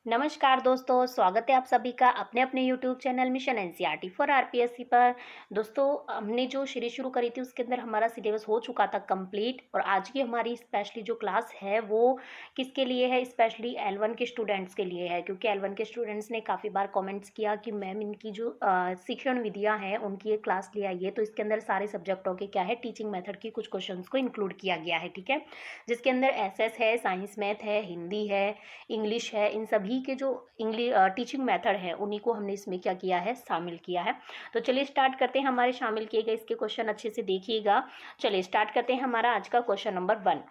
नमस्कार दोस्तों, स्वागत है आप सभी का अपने अपने YouTube channel mission NCERT for RPSC पर। दोस्तों, हमने जो सीरीज शुरू करी थी उसके अंदर हमारा सिलेबस हो चुका था कंप्लीट और आज की हमारी स्पेशली जो क्लास है वो किसके लिए है, स्पेशली L1 के स्टूडेंट्स के लिए है। क्योंकि L1 के स्टूडेंट्स ने काफ़ी बार कमेंट्स किया कि मैम इनकी जो शिक्षण विधियाँ हैं उनकी एक क्लास ले आइए। तो इसके अंदर सारे सब्जेक्टों के क्या है, टीचिंग मेथड की कुछ क्वेश्चन को इंक्लूड किया गया है, ठीक है। जिसके अंदर एसएस है, साइंस मैथ है, हिंदी है, इंग्लिश है, इन सभी के जो इंग्लिश टीचिंग मेथड है उन्हीं को हमने इसमें क्या किया है, शामिल किया है। तो चलिए स्टार्ट करते हैं हमारे शामिल किए गए इसके क्वेश्चन, अच्छे से देखिएगा। चलिए स्टार्ट करते हैं हमारा आज का क्वेश्चन नंबर 1।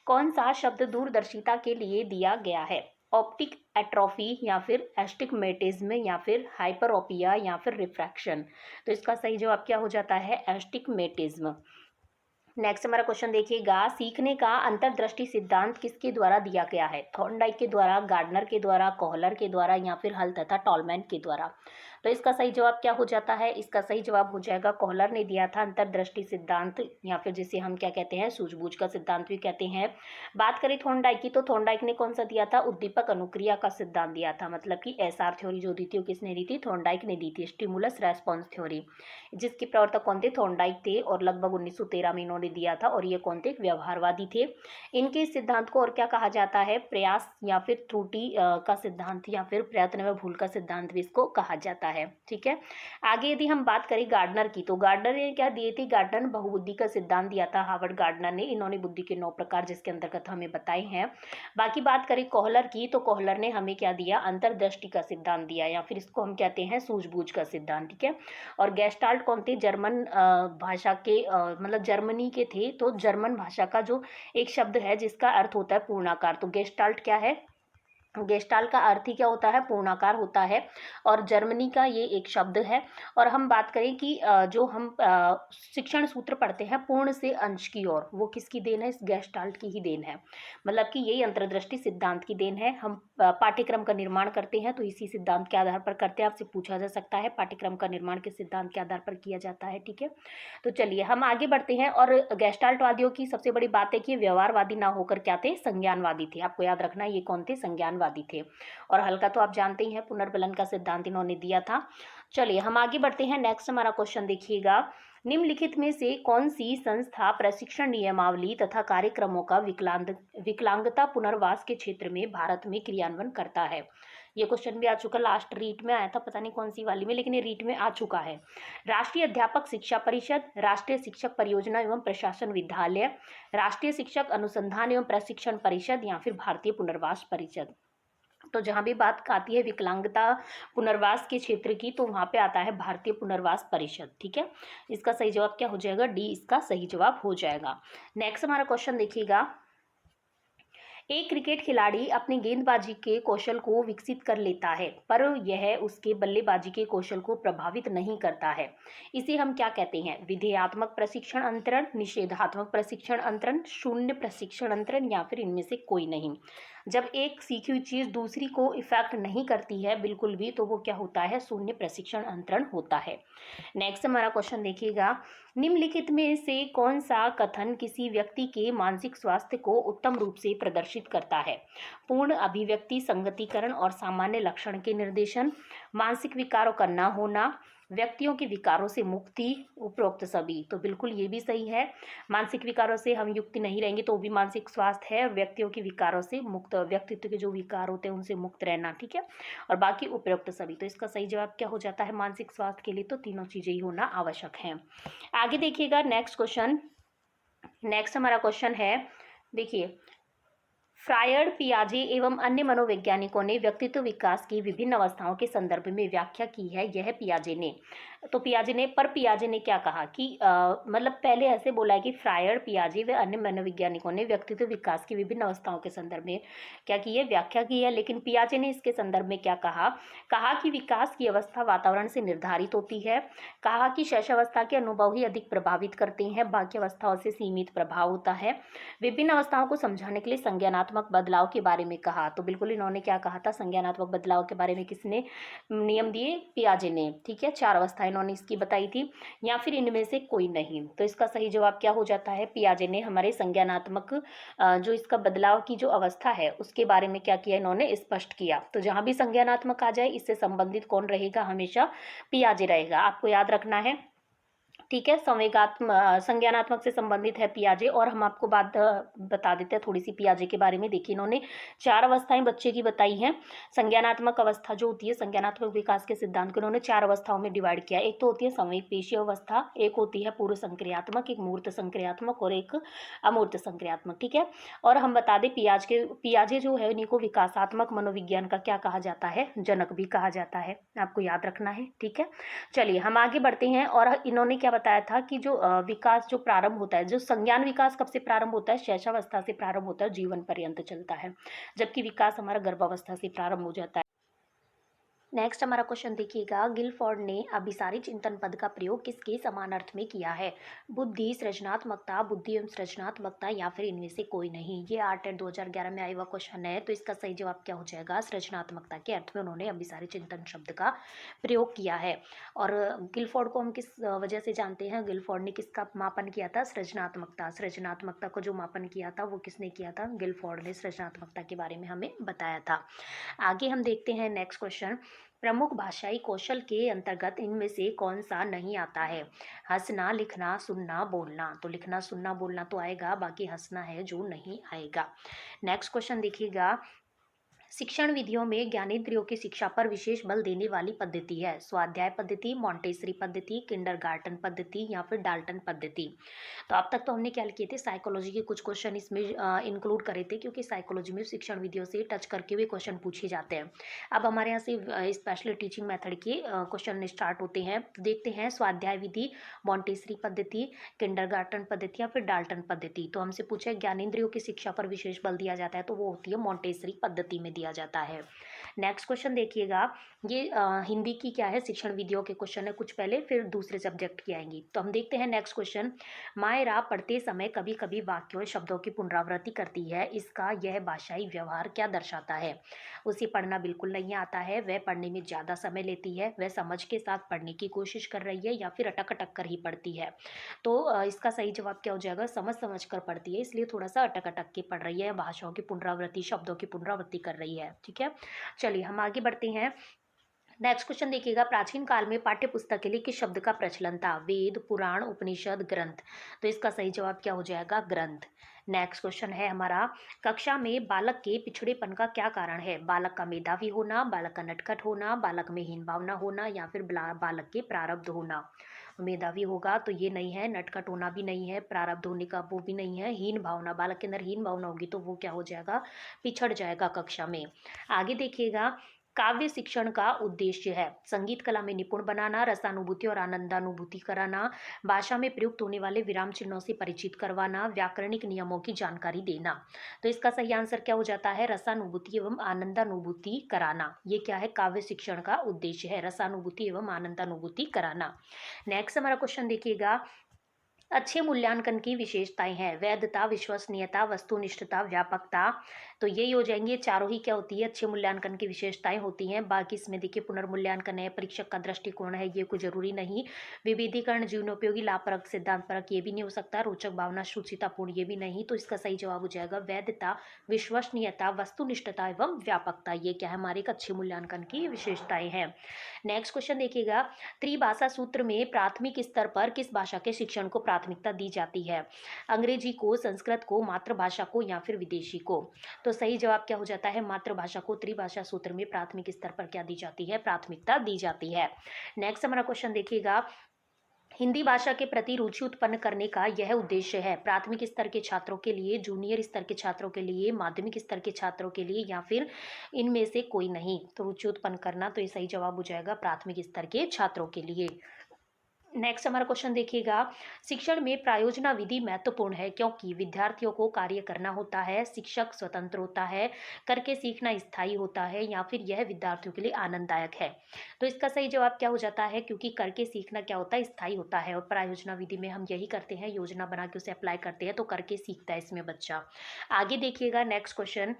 कौन सा शब्द दूरदर्शिता के लिए दिया गया है? ऑप्टिक एट्रोफी या फिर एस्टिग्मेटिज्म या फिर हाइपरोपिया या फिर रिफ्रैक्शन। तो इसका सही जवाब क्या हो जाता है? एस्टिग्मेटिज्म। नेक्स्ट हमारा क्वेश्चन देखिएगा, सीखने का अंतर्दृष्टि सिद्धांत किसके द्वारा दिया गया है? थॉर्नडाइक के द्वारा, गार्डनर के द्वारा, कोहलर के द्वारा या फिर हल तथा टॉलमैन के द्वारा। तो इसका सही जवाब क्या हो जाता है? इसका सही जवाब हो जाएगा कोहलर ने दिया था अंतर्दृष्टि सिद्धांत, या फिर जिसे हम क्या कहते हैं, सूझबूझ का सिद्धांत भी कहते हैं। बात करें थॉर्नडाइक की, तो थॉर्नडाइक ने कौन सा दिया था? उद्दीपक अनुक्रिया का सिद्धांत दिया था। मतलब कि एसआर थ्योरी जो दी थी वो किसने दी थी? थॉर्नडाइक ने दी थी, स्टिमुलस रेस्पॉन्स थ्योरी, जिसके प्रवर्तक कौन थे? थॉर्नडाइक थे। और लगभग 1913 में इन्होंने दिया था और ये कौन थे? व्यवहारवादी थे। इनके सिद्धांत को और क्या कहा जाता है? प्रयास या फिर त्रुटि का सिद्धांत या फिर प्रयत्न व भूल का सिद्धांत भी इसको कहा जाता है, ठीक है। आगे यदि हम बात करें गार्डनर की, तो गार्डनर ने क्या दिए थे? गार्डनर बहुबुद्धि का सिद्धांत दिया था, हार्वर्ड गार्डनर ने। इन्होंने बुद्धि के 9 प्रकार जिसके अंतर्गत हमें बताए हैं। बाकी बात करें कोहलर की, तो कोहलर ने हमें क्या दिया? अंतर्दृष्टि का सिद्धांत दिया, या फिर इसको हम कहते हैं सूझबूझ का सिद्धांत, ठीक है। और गेस्टाल्ट कौन थे? जर्मन भाषा के मतलब जर्मनी के थे। तो जर्मन भाषा का जो एक शब्द है जिसका अर्थ होता है पूर्णाकार, तो गेस्टाल्ट क्या है? गेस्टाल्ट का अर्थ ही क्या होता है? पूर्णाकार होता है। और जर्मनी का ये एक शब्द है। और हम बात करें कि जो हम शिक्षण सूत्र पढ़ते हैं पूर्ण से अंश की ओर, वो किसकी देन है? इस गेस्टाल्ट की ही देन है। मतलब कि यही अंतर्दृष्टि सिद्धांत की देन है। हम पाठ्यक्रम का निर्माण करते हैं तो इसी सिद्धांत के आधार पर करते हैं। आपसे पूछा जा सकता है पाठ्यक्रम का निर्माण किस सिद्धांत के आधार पर किया जाता है, ठीक है। तो चलिए हम आगे बढ़ते हैं। और गेस्टाल्टवादियों की सबसे बड़ी बात है कि व्यवहारवादी ना होकर क्या थे? संज्ञानवादी थे। आपको याद रखना ये कौन थे? संज्ञानवादी थे। और हल का तो आप जानते ही हैं, पुनर्बलन का सिद्धांत इन्होंने दिया था। चलिए हम आगे बढ़ते हैं। नेक्स्ट हमारा क्वेश्चन देखिएगा, निम्नलिखित में से कौन सी संस्था प्रशिक्षण नियमावली तथा कार्यक्रमों का विकलांगता पुनर्वास के क्षेत्र में भारत में क्रियान्वयन करता है? ये क्वेश्चन भी आ चुका, लास्ट रीट में आया था, पता नहीं कौन सी वाली में, लेकिन ये रीट में आ चुका है। राष्ट्रीय अध्यापक शिक्षा परिषद, राष्ट्रीय शिक्षक परियोजना एवं प्रशासन विद्यालय, राष्ट्रीय शिक्षक अनुसंधान एवं प्रशिक्षण परिषद या फिर भारतीय पुनर्वास परिषद। तो जहाँ भी बात आती है विकलांगता पुनर्वास के क्षेत्र की, तो वहाँ पे आता है भारतीय पुनर्वास परिषद, ठीक है। इसका सही जवाब क्या हो जाएगा? डी इसका सही जवाब हो जाएगा। नेक्स्ट हमारा क्वेश्चन देखिएगा, एक क्रिकेट खिलाड़ी अपने गेंदबाजी के कौशल को विकसित कर लेता है पर यह उसके बल्लेबाजी के कौशल को प्रभावित नहीं करता है। इसे हम क्या कहते हैं? विधेयात्मक प्रशिक्षण अंतरण, निषेधात्मक प्रशिक्षण अंतरण, शून्य प्रशिक्षण अंतरण या फिर इनमें से कोई नहीं। जब एक सीखी हुई चीज़ दूसरी को इफेक्ट नहीं करती है बिल्कुल भी, तो वो क्या होता है? शून्य प्रशिक्षण अंतरण होता है। नेक्स्ट हमारा क्वेश्चन देखिएगा, निम्नलिखित में से कौन सा कथन किसी व्यक्ति के मानसिक स्वास्थ्य को उत्तम रूप से प्रदर्शित करता है? पूर्ण अभिव्यक्ति, संगतिकरण और सामान्य लक्षण के निर्देशन, मानसिक विकारों का न होना, व्यक्तियों के विकारों से मुक्ति, उपरोक्त सभी। तो बिल्कुल ये भी सही है। मानसिक विकारों से हम युक्त नहीं रहेंगे तो भी मानसिक स्वास्थ्य है। व्यक्तियों के विकारों से मुक्त, व्यक्तित्व के जो विकार होते हैं उनसे मुक्त रहना, ठीक है। और बाकी उपरोक्त सभी। तो इसका सही जवाब क्या हो जाता है? मानसिक स्वास्थ्य के लिए तो तीनों चीजें ही होना आवश्यक है। आगे देखिएगा नेक्स्ट क्वेश्चन। नेक्स्ट हमारा क्वेश्चन है, देखिए, फ्रायड, पियाजे एवं अन्य मनोवैज्ञानिकों ने व्यक्तित्व विकास की विभिन्न अवस्थाओं के संदर्भ में व्याख्या की है। यह पियाजे ने, तो पियाजे ने, पर पियाजे ने क्या कहा कि मतलब पहले ऐसे बोला है कि फ्रायड, पियाजे व अन्य मनोवैज्ञानिकों ने व्यक्तित्व विकास की विभिन्न अवस्थाओं के संदर्भ में क्या की है? व्याख्या की है। लेकिन पियाजे ने इसके संदर्भ में क्या कहा? कहा कि विकास की अवस्था वातावरण से निर्धारित होती है। कहा कि शैशवावस्था के अनुभव ही अधिक प्रभावित करते हैं, बाकी अवस्थाओं से सीमित प्रभाव होता है। विभिन्न अवस्थाओं को समझाने के लिए संज्ञानात्मक बदलाव के बारे में कहा। तो बिल्कुल इन्होंने क्या कहा था? संज्ञानात्मक बदलाव के बारे में किसने नियम दिए? पियाजे ने, ठीक है। 4 अवस्थाएं इन्होंने इसकी बताई थी, या फिर इनमें से कोई नहीं। तो इसका सही जवाब क्या हो जाता है, पियाजे ने हमारे संज्ञानात्मक जो इसका बदलाव की जो अवस्था है उसके बारे में क्या किया, इन्होंने स्पष्ट किया। तो जहां भी संज्ञानात्मक आ जाए इससे संबंधित कौन रहेगा, हमेशा पियाजे रहेगा, आपको याद रखना है। ठीक है, संज्ञानात्मक से संबंधित है पियाजे। और हम आपको बात बता देते हैं थोड़ी सी पियाजे के बारे में। देखिए, इन्होंने 4 अवस्थाएं बच्चे की बताई हैं। संज्ञानात्मक अवस्था जो होती है, संज्ञानात्मक विकास के सिद्धांत को इन्होंने 4 अवस्थाओं में डिवाइड किया। एक तो होती है संवेग पेशीय अवस्था, एक होती है पूर्व संक्रियात्मक, एक मूर्त संक्रियात्मक और एक अमूर्त संक्रियात्मक। ठीक है, और हम बता दें पियाजे जो है इन्हीं को विकासात्मक मनोविज्ञान का क्या कहा जाता है, जनक भी कहा जाता है, आपको याद रखना है। ठीक है, चलिए हम आगे बढ़ते हैं। और इन्होंने क्या बताया था कि जो विकास जो प्रारंभ होता है, जो संज्ञान विकास कब से प्रारंभ होता है, शैशवावस्था से प्रारंभ होता है, जीवन पर्यंत चलता है, जबकि विकास हमारा गर्भावस्था से प्रारंभ हो जाता है। नेक्स्ट हमारा क्वेश्चन देखिएगा, गिलफोर्ड ने अभिसारी चिंतन पद का प्रयोग किसके समान अर्थ में किया है, बुद्धि, सृजनात्मकता, बुद्धि एवं सृजनात्मकता, या फिर इनमें से कोई नहीं। ये आर्ट 2011 में आया हुआ क्वेश्चन है। तो इसका सही जवाब क्या हो जाएगा, सृजनात्मकता के अर्थ में उन्होंने अभिसारी चिंतन शब्द का प्रयोग किया है। और गिलफोर्ड को हम किस वजह से जानते हैं, गिलफोर्ड ने किसका मापन किया था, सृजनात्मकता को जो मापन किया था वो किसने किया था, गिलफोर्ड ने सृजनात्मकता के बारे में हमें बताया था। आगे हम देखते हैं नेक्स्ट क्वेश्चन, प्रमुख भाषाई कौशल के अंतर्गत इनमें से कौन सा नहीं आता है, हंसना, लिखना, सुनना, बोलना। तो लिखना, सुनना, बोलना तो आएगा, बाकी हंसना है जो नहीं आएगा। नेक्स्ट क्वेश्चन देखिएगा, शिक्षण विधियों में ज्ञानेंद्रियों की शिक्षा पर विशेष बल देने वाली पद्धति है, स्वाध्याय पद्धति, मॉन्टेसरी पद्धति, किंडरगार्टन पद्धति, या फिर डाल्टन पद्धति। तो अब तक तो हमने क्या किए थे, साइकोलॉजी के कुछ क्वेश्चन इसमें इंक्लूड करे थे, क्योंकि साइकोलॉजी में शिक्षण विधियों से टच करके हुए क्वेश्चन पूछे जाते हैं। अब हमारे यहाँ से स्पेशल टीचिंग मेथड के क्वेश्चन स्टार्ट होते हैं। तो देखते हैं, स्वाध्याय विधि, मॉन्टेसरी पद्धति, किंडरगार्टन पद्धति, या फिर डाल्टन पद्धति। तो हमसे पूछा है ज्ञानेंद्रियों की शिक्षा पर विशेष बल दिया जाता है, तो वो होती है मॉन्टेसरी पद्धति में दिया जाता है। नेक्स्ट क्वेश्चन देखिएगा, ये हिंदी की क्या है, शिक्षण विधियों के क्वेश्चन है कुछ पहले, फिर दूसरे सब्जेक्ट की आएंगी। तो हम देखते हैं नेक्स्ट क्वेश्चन, मायरा पढ़ते समय कभी कभी वाक्यों और शब्दों की पुनरावृत्ति करती है, इसका यह भाषाई व्यवहार क्या दर्शाता है। उसे पढ़ना बिल्कुल नहीं आता है, वह पढ़ने में ज़्यादा समय लेती है, वह समझ के साथ पढ़ने की कोशिश कर रही है, या फिर अटक अटक कर ही पढ़ती है। तो इसका सही जवाब क्या हो जाएगा, समझ समझ कर पढ़ती है, इसलिए थोड़ा सा अटक अटक के पढ़ रही है, भाषाओं की पुनरावृत्ति, शब्दों की पुनरावृत्ति कर रही है। ठीक है, चलिए हम आगे बढ़ते हैं। नेक्स्ट क्वेश्चन देखिएगा, प्राचीन काल में पाठ्य पुस्तक के लिए किस शब्द का प्रचलन था, वेद, पुराण, उपनिषद, ग्रंथ। तो इसका सही जवाब क्या हो जाएगा, ग्रंथ। नेक्स्ट क्वेश्चन है हमारा, कक्षा में बालक के पिछड़ेपन का क्या कारण है, बालक का मेधावी होना, बालक का नटखट होना, बालक में हीन भावना होना, या फिर बालक के प्रारब्ध होना। मेधावी होगा तो ये नहीं है, नटखट होना भी नहीं है, प्रारब्ध होने का वो भी नहीं है, हीन भावना, बालक के अंदर हीन भावना होगी तो वो क्या हो जाएगा, पिछड़ जाएगा कक्षा में। आगे देखिएगा, काव्य शिक्षण का उद्देश्य है संगीत कला में निपुण बनाना, रसानुभूति और आनंदानुभूति कराना, भाषा में प्रयुक्त होने वाले विराम चिन्हों से परिचित करवाना, व्याकरणिक नियमों की जानकारी देना। तो इसका सही आंसर क्या हो जाता है, रसानुभूति एवं आनंदानुभूति कराना। ये क्या है, काव्य शिक्षण का उद्देश्य है, रसानुभूति एवं आनंदानुभूति कराना। नेक्स्ट हमारा क्वेश्चन देखिएगा, अच्छे मूल्यांकन की विशेषताएं हैं, वैधता, विश्वसनीयता, वस्तुनिष्ठता, व्यापकता। तो यही हो जाएंगे, चारों ही क्या होती है, अच्छे मूल्यांकन की विशेषताएं होती हैं। बाकी इसमें देखिए, पुनर्मूल्यांकन है, परीक्षक का दृष्टिकोण है, ये कोई जरूरी नहीं, विविधीकरण, जीवनोपयोगी, लाभप्रक, सिद्धांतपरक, ये भी नहीं हो सकता, रोचक, भावना, सूचितापूर्ण, ये भी नहीं। तो इसका सही जवाब हो जाएगा वैधता, विश्वसनीयता, वस्तुनिष्ठता एवं व्यापकता। ये क्या है, हमारे एक अच्छे मूल्यांकन की विशेषताएं हैं। नेक्स्ट क्वेश्चन देखिएगा, त्रिभाषा सूत्र में प्राथमिक स्तर पर किस भाषा के शिक्षण को प्राथमिकता दी जाती है, अंग्रेजी को, संस्कृत को, मातृभाषा को, या फिर विदेशी को। तो सही जवाब क्या हो जाता है, मातृभाषा को त्रिभाषा सूत्र में प्राथमिक स्तर पर क्या दी जाती है, प्राथमिकता दी जाती है। नेक्स्ट हमारा क्वेश्चन देखिएगा, हिंदी भाषा के प्रति रुचि उत्पन्न करने का यह उद्देश्य है, प्राथमिक स्तर के छात्रों के लिए, जूनियर स्तर के छात्रों के लिए, माध्यमिक स्तर के छात्रों के लिए, या फिर इनमें से कोई नहीं। तो रुचि उत्पन्न करना, तो ये सही जवाब हो जाएगा प्राथमिक स्तर के छात्रों के लिए। नेक्स्ट हमारा क्वेश्चन देखिएगा, शिक्षण में प्रायोजना विधि महत्वपूर्ण है क्योंकि विद्यार्थियों को कार्य करना होता है, शिक्षक स्वतंत्र होता है, करके सीखना स्थायी होता है, या फिर यह विद्यार्थियों के लिए आनंददायक है। तो इसका सही जवाब क्या हो जाता है, क्योंकि करके सीखना क्या होता है, स्थायी होता है, और प्रायोजना विधि में हम यही करते हैं, योजना बना के उसे अप्लाई करते हैं, तो करके सीखता है इसमें बच्चा। आगे देखिएगा नेक्स्ट क्वेश्चन,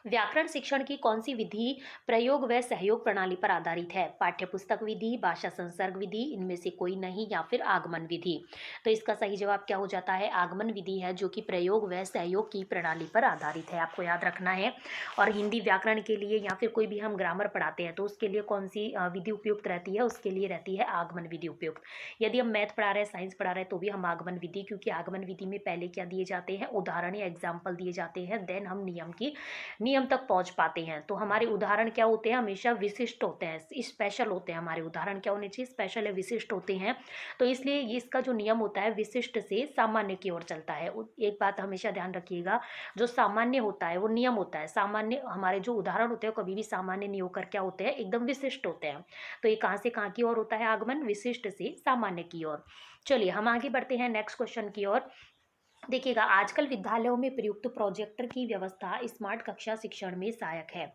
व्याकरण शिक्षण की कौन सी विधि प्रयोग व सहयोग प्रणाली पर आधारित है? पाठ्यपुस्तक विधि, भाषा संसर्ग विधि, इनमें से कोई नहीं या फिर आगमन विधि? तो इसका सही जवाब क्या हो जाता है? आगमन विधि है, जो कि प्रयोग व सहयोग की प्रणाली पर आधारित है, आपको याद रखना है। और हिंदी व्याकरण के लिए या फिर कोई भी हम ग्रामर पढ़ाते हैं तो उसके लिए कौन सी विधि उपयुक्त रहती है? उसके लिए रहती है आगमन विधि उपयुक्त। यदि हम मैथ पढ़ा रहे हैं, साइंस पढ़ा रहे हैं, तो भी हम आगमन विधि, क्योंकि आगमन विधि में पहले क्या दिए जाते हैं? उदाहरण या एग्जाम्पल दिए जाते हैं, देन हम नियम तक पहुंच पाते हैं। तो हमारे उदाहरण क्या होते हैं? हमेशा विशिष्ट होते हैं, स्पेशल होते हैं। हमारे उदाहरण क्या होने चाहिए? स्पेशल या विशिष्ट होते हैं। तो इसलिए ये इसका जो नियम होता है, विशिष्ट से सामान्य की ओर चलता है। एक बात हमेशा ध्यान रखिएगा, जो सामान्य होता है वो नियम होता है, सामान्य हमारे जो उदाहरण होते हैं कभी भी सामान्य नहीं होकर क्या होते हैं? एकदम विशिष्ट होते हैं। तो ये कहाँ से कहाँ की ओर होता है आगमन? विशिष्ट से सामान्य की ओर। चलिए हम आगे बढ़ते हैं नेक्स्ट क्वेश्चन की ओर। देखिएगा, आजकल विद्यालयों में प्रयुक्त प्रोजेक्टर की व्यवस्था स्मार्ट कक्षा शिक्षण में सहायक है।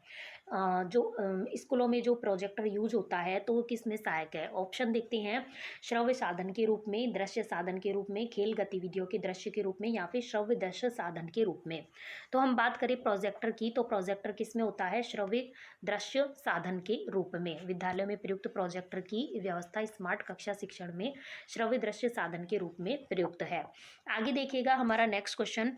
स्कूलों में जो प्रोजेक्टर यूज होता है तो वो किस में सहायक है? ऑप्शन देखते हैं। श्रव्य साधन के रूप में, दृश्य साधन के रूप में, खेल गतिविधियों के दृश्य के रूप में, या फिर श्रव्य दृश्य साधन के रूप में। तो हम बात करें प्रोजेक्टर की, तो प्रोजेक्टर किस में होता है? श्रव्य दृश्य साधन के रूप में। विद्यालयों में प्रयुक्त प्रोजेक्टर की व्यवस्था स्मार्ट कक्षा शिक्षण में श्रव्य दृश्य साधन के रूप में प्रयुक्त है। आगे देखिएगा हमारा नेक्स्ट क्वेश्चन।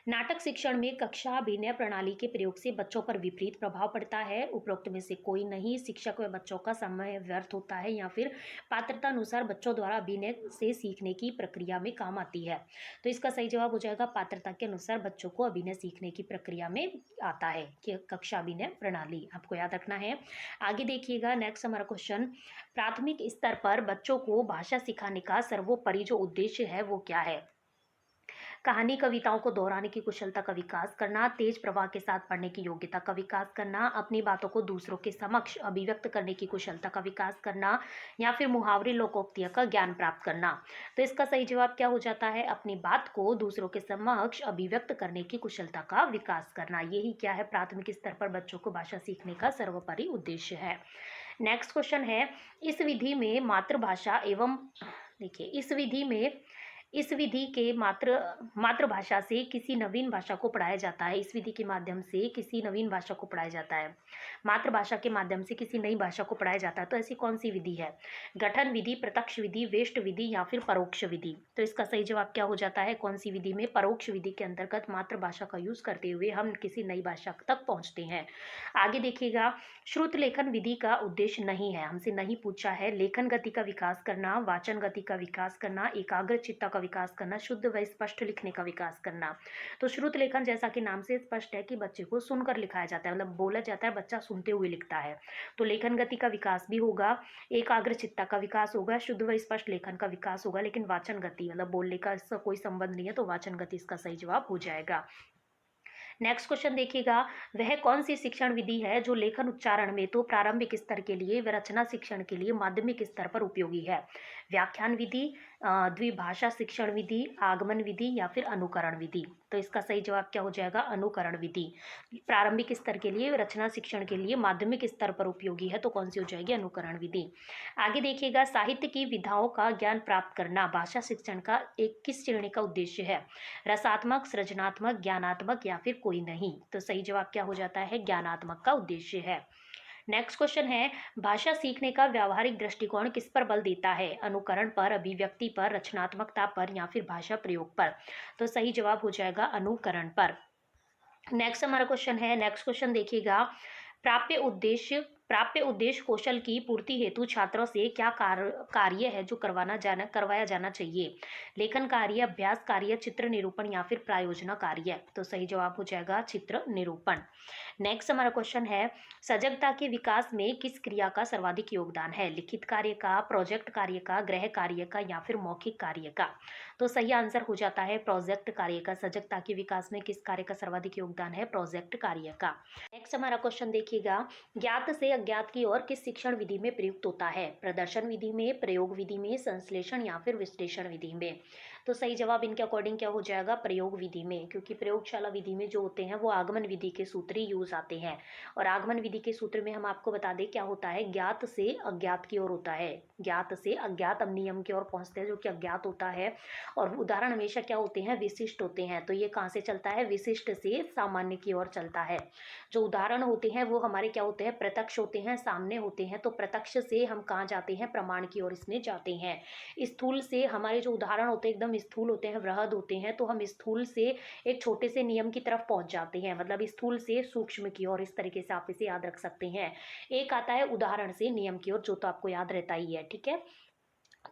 नाटक शिक्षण में कक्षा अभिनय प्रणाली के प्रयोग से बच्चों पर विपरीत प्रभाव पड़ता है? उपरोक्त में से कोई नहीं। शिक्षक व बच्चों का समय व्यर्थ होता है, या फिर पात्रता अनुसार बच्चों द्वारा अभिनय से सीखने की प्रक्रिया में काम आती है? तो इसका सही जवाब हो जाएगा, पात्रता के अनुसार बच्चों को अभिनय सीखने की प्रक्रिया में आता है कि कक्षा अभिनय प्रणाली, आपको याद रखना है। आगे देखिएगा नेक्स्ट हमारा क्वेश्चन। प्राथमिक स्तर पर बच्चों को भाषा सिखाने का सर्वोपरि जो उद्देश्य है वो क्या है? कहानी कविताओं को दोहराने की कुशलता का विकास करना, तेज प्रवाह के साथ पढ़ने की योग्यता का विकास करना, अपनी बातों को दूसरों के समक्ष अभिव्यक्त करने की कुशलता का विकास करना, या फिर मुहावरे लोकोक्तियों का ज्ञान प्राप्त करना? तो इसका सही जवाब क्या हो जाता है? अपनी बात को दूसरों के समक्ष अभिव्यक्त करने की कुशलता का विकास करना। यही क्या है? प्राथमिक स्तर पर बच्चों को भाषा सीखने का सर्वोपरि उद्देश्य है। नेक्स्ट क्वेश्चन है, इस विधि में मातृभाषा एवं देखिए इस विधि के मातृभाषा से किसी नवीन भाषा को पढ़ाया जाता है। इस विधि के माध्यम से किसी नवीन भाषा को पढ़ाया जाता है। मातृभाषा के माध्यम से किसी नई भाषा को पढ़ाया जाता है, तो ऐसी कौन सी विधि है? गठन विधि, प्रत्यक्ष विधि, वेष्ट विधि, या फिर परोक्ष विधि? तो इसका सही जवाब क्या हो जाता है? कौन सी विधि में? परोक्ष विधि के अंतर्गत मातृभाषा का यूज करते हुए हम किसी नई भाषा तक पहुंचते हैं। आगे देखिएगा, श्रुत लेखन विधि का उद्देश्य नहीं है, हमसे नहीं पूछा है। लेखन गति का विकास करना, वाचन गति का विकास करना, एकाग्र चित्ता का विकास करना, शुद्ध व स्पष्ट लिखने का विकास करना। तो श्रुत लेखन जैसा कि नाम से स्पष्ट है कि बच्चे को सुनकर लिखाया जाता है, मतलब बोला जाता है, बच्चा सुनते हुए लिखता है। तो लेखन गति का विकास भी होगा, एकाग्र चित्ता का विकास होगा, शुद्ध व स्पष्ट लेखन का विकास होगा, लेकिन वाचन गति मतलब बोलने का इसका कोई संबंध नहीं है, तो वाचन गति इसका सही जवाब हो जाएगा। नेक्स्ट क्वेश्चन देखिएगा, वह कौन सी शिक्षण विधि है जो लेखन उच्चारण में तो प्रारंभिक स्तर के लिए व रचना शिक्षण के लिए माध्यमिक स्तर पर उपयोगी है? व्याख्यान विधि, द्विभाषा शिक्षण विधि, आगमन विधि, या फिर अनुकरण विधि? तो इसका सही जवाब क्या हो जाएगा? अनुकरण विधि। प्रारंभिक स्तर के लिए, रचना शिक्षण के लिए, माध्यमिक स्तर पर उपयोगी है, तो कौन सी हो जाएगी? अनुकरण विधि। आगे देखिएगा, साहित्य की विधाओं का ज्ञान प्राप्त करना भाषा शिक्षण का एक किस श्रेणी का उद्देश्य है? रसात्मक, सृजनात्मक, ज्ञानात्मक, या फिर कोई नहीं? तो सही जवाब क्या हो जाता है? ज्ञानात्मक का उद्देश्य है। नेक्स्ट क्वेश्चन है, भाषा सीखने का व्यावहारिक दृष्टिकोण किस पर बल देता है? अनुकरण पर, अभिव्यक्ति पर, रचनात्मकता पर, या फिर भाषा प्रयोग पर? तो सही जवाब हो जाएगा अनुकरण पर। नेक्स्ट हमारा क्वेश्चन है, नेक्स्ट क्वेश्चन देखिएगा, प्राप्य उद्देश्य कौशल की पूर्ति हेतु छात्रों से क्या कार्य है जो करवाया जाना चाहिए? लेखन कार्य, अभ्यास कार्य, चित्र निरूपण, या फिर प्रायोजना कार्य? तो सही जवाब हो जाएगा चित्र निरूपण। नेक्स्ट हमारा क्वेश्चन है, सजगता के विकास में किस क्रिया का सर्वाधिक योगदान है? लिखित कार्य का, प्रोजेक्ट कार्य का, गृह कार्य का, या फिर मौखिक कार्य का? तो सही आंसर हो जाता है प्रोजेक्ट कार्य का। सजगता के विकास में किस कार्य का सर्वाधिक योगदान है? प्रोजेक्ट कार्य का। नेक्स्ट हमारा क्वेश्चन देखिएगा, ज्ञात से अज्ञात की ओर किस शिक्षण विधि में प्रयुक्त होता है? प्रदर्शन विधि में, प्रयोग विधि में, संश्लेषण, या फिर विश्लेषण विधि में? तो सही जवाब इनके अकॉर्डिंग क्या हो जाएगा, प्रयोग विधि में, क्योंकि प्रयोगशाला विधि में जो होते हैं वो आगमन विधि के सूत्र ही यूज आते हैं। और आगमन विधि के सूत्र में हम आपको बता दें क्या होता है, ज्ञात से अज्ञात की ओर होता है, ज्ञात से अज्ञात हम नियम की ओर पहुंचते हैं जो कि अज्ञात होता है। और उदाहरण हमेशा क्या होते हैं, विशिष्ट होते हैं। तो ये कहाँ से चलता है, विशिष्ट से सामान्य की ओर चलता है। जो उदाहरण होते हैं वो हमारे क्या होते हैं, प्रत्यक्ष होते हैं, सामने होते हैं। तो प्रत्यक्ष से हम कहाँ जाते हैं, प्रमाण की ओर इसमें जाते हैं। स्थूल से हमारे जो उदाहरण होते हैं एकदम स्थूल होते हैं, वृहद होते हैं, तो हम स्थूल से एक छोटे से नियम की तरफ पहुंच जाते हैं, मतलब स्थूल से सूक्ष्म की ओर। इस तरीके से आप इसे याद रख सकते हैं। एक आता है उदाहरण से नियम की ओर, जो तो आपको याद रहता ही है, ठीक है।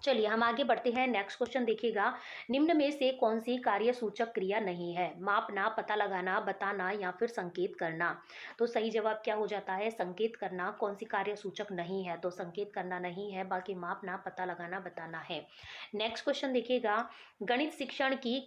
चलिए हम आगे बढ़ते हैं। नेक्स्ट क्वेश्चन देखिएगा, निम्न में से कौन सी कार्य सूचक क्रिया नहीं है, मापना, पता लगाना, बताना या फिर संकेत करना। तो सही जवाब क्या हो जाता है, संकेत करना। कौन सी कार्य सूचक नहीं है, तो संकेत करना नहीं है, बाकी मापना, पता लगाना, बताना है। नेक्स्ट क्वेश्चन देखिएगा, गणित शिक्षण की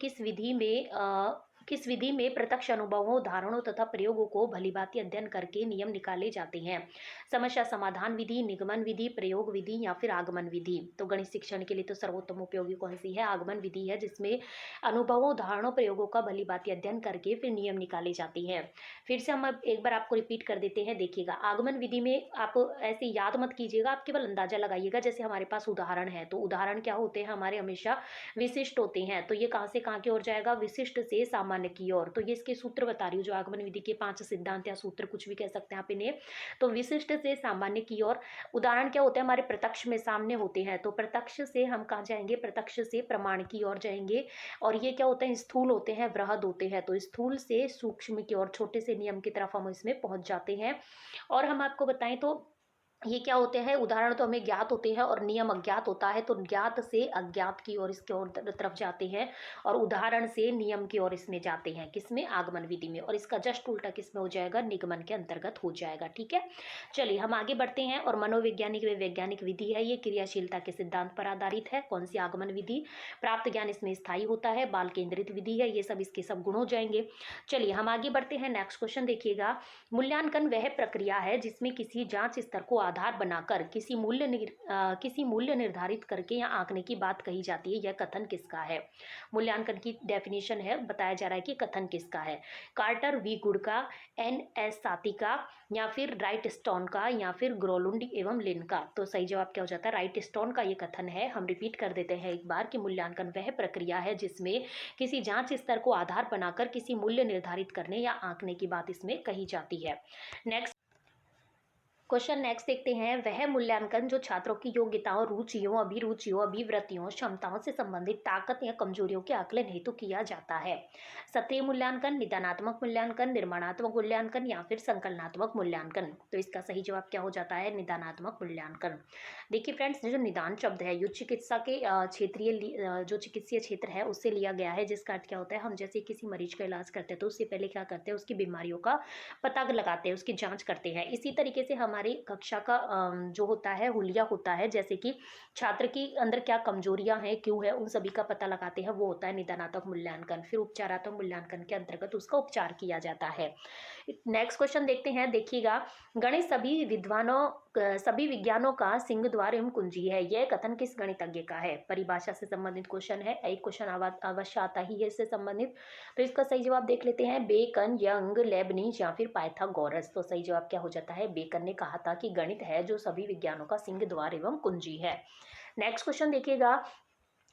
किस विधि में प्रत्यक्ष अनुभवों, उदाहरणों तथा प्रयोगों को भलीभांति अध्ययन करके नियम निकाले जाते हैं। समस्या समाधान विधि, निगमन विधि, प्रयोग विधि या फिर आगमन विधि। तो गणित शिक्षण के लिए तो सर्वोत्तम उपयोगी कौन सी है, आगमन विधि है, जिसमें अनुभवों, उदाहरणों, प्रयोगों का भलीभांति अध्ययन करके फिर नियम निकाले जाती हैं। फिर से हम अब एक बार आपको रिपीट कर देते हैं। देखिएगा, आगमन विधि में आप ऐसे याद मत कीजिएगा, आप केवल अंदाजा लगाइएगा। जैसे हमारे पास उदाहरण है, तो उदाहरण क्या होते हैं, हमारे हमेशा विशिष्ट होते हैं। तो ये कहाँ से कहाँ की ओर जाएगा, विशिष्ट से सामान्य की ओर। तो ये इसके सूत्र बता रही हूँ, जो आगमन विधि के 5 सिद्धांत या सूत्र, कुछ भी कह सकते हैं आप इन्हें। तो विशिष्ट से सामान्य की ओर। उदाहरण क्या होते हैं, हमारे प्रत्यक्ष में सामने होते हैं। तो प्रत्यक्ष से हम कहाँ जाएंगे, प्रत्यक्ष से प्रमाण की ओर जाएंगे। और ये क्या होते हैं, स्थूल होते हैं, वृहद होते हैं। तो स्थूल से सूक्ष्म की ओर, छोटे से नियम की तरफ हम इसमें पहुंच जाते हैं। और हम आपको बताएं तो ये क्या होते हैं, उदाहरण तो हमें ज्ञात होते हैं और नियम अज्ञात होता है। तो ज्ञात से अज्ञात की ओर, इसके ओर तरफ जाते हैं। और उदाहरण से नियम की ओर इसमें जाते हैं, किसमें, आगमन विधि में। और इसका जस्ट उल्टा किसमें हो जाएगा, निगमन के अंतर्गत हो जाएगा, ठीक है। चलिए हम आगे बढ़ते हैं। और मनोवैज्ञानिक व वैज्ञानिक विधि है, ये क्रियाशीलता के सिद्धांत पर आधारित है। कौन सी, आगमन विधि। प्राप्त ज्ञान इसमें स्थायी होता है, बाल केंद्रित विधि है। ये सब इसके सब गुण हो जाएंगे। चलिए हम आगे बढ़ते हैं। नेक्स्ट क्वेश्चन देखिएगा, मूल्यांकन वह प्रक्रिया है जिसमें किसी जांच स्तर को आधार बनाकर किसी मूल्य निर्धारित करके या आंकने की बात कही जाती है। यह कथन किसका है। मूल्यांकन की डेफिनेशन है, बताया जा रहा है कि कथन किसका है। कार्टर वी गुड का, एन.एस. साती का, या फिर राइट स्टोन का, या फिर ग्रोलुंड एवं लिन का। तो सही जवाब क्या हो जाता है, राइट स्टोन का ये कथन है। हम रिपीट कर देते हैं एक बार कि मूल्यांकन वह प्रक्रिया है जिसमें किसी जांच स्तर को आधार बनाकर किसी मूल्य निर्धारित करने या आंकने की बात इसमें कही जाती है। नेक्स्ट क्वेश्चन नेक्स्ट देखते हैं, वह मूल्यांकन जो छात्रों की योग्यताओं, रुचियों, अभिरुचियों, अभिवृत्तियों, क्षमताओं से संबंधित ताकत या कमजोरियों के आकलन हेतु किया जाता है। सत्रीय मूल्यांकन, निदानात्मक मूल्यांकन, निर्माणात्मक मूल्यांकन या फिर संकलनात्मक मूल्यांकन। तो इसका सही जवाब क्या हो जाता है, निदानात्मक मूल्यांकन। देखिए फ्रेंड्स, जो निदान शब्द है युद्ध चिकित्सा के क्षेत्रीय जो चिकित्सीय क्षेत्र है उससे लिया गया है, जिसका अर्थ क्या होता है, हम जैसे किसी मरीज का इलाज करते हैं तो उससे पहले क्या करते हैं, उसकी बीमारियों का पता लगाते हैं, उसकी जांच करते हैं। इसी तरीके से हमारी कक्षा का जो होता है हुलिया होता है, जैसे कि छात्र की अंदर क्या कमजोरियां हैं, क्यों है, उन सभी का पता लगाते हैं, वो होता है निदानात्मक मूल्यांकन। फिर उपचारात्मक मूल्यांकन के अंतर्गत उसका उपचार किया जाता है। नेक्स्ट क्वेश्चन देखते हैं। देखिएगा, गणित सभी विज्ञानों का सिंह द्वार एवं कुंजी है। यह कथन किस गणितज्ञ का है। परिभाषा से संबंधित क्वेश्चन है, एक क्वेश्चन अवश्य आता ही है इससे संबंधित। तो इसका सही जवाब देख लेते हैं, बेकन, यंग, लेबनीज या फिर पाइथागोरस। तो सही जवाब क्या हो जाता है, बेकन ने कहा था कि गणित है जो सभी विज्ञानों का सिंह द्वार एवं कुंजी है। नेक्स्ट क्वेश्चन देखिएगा,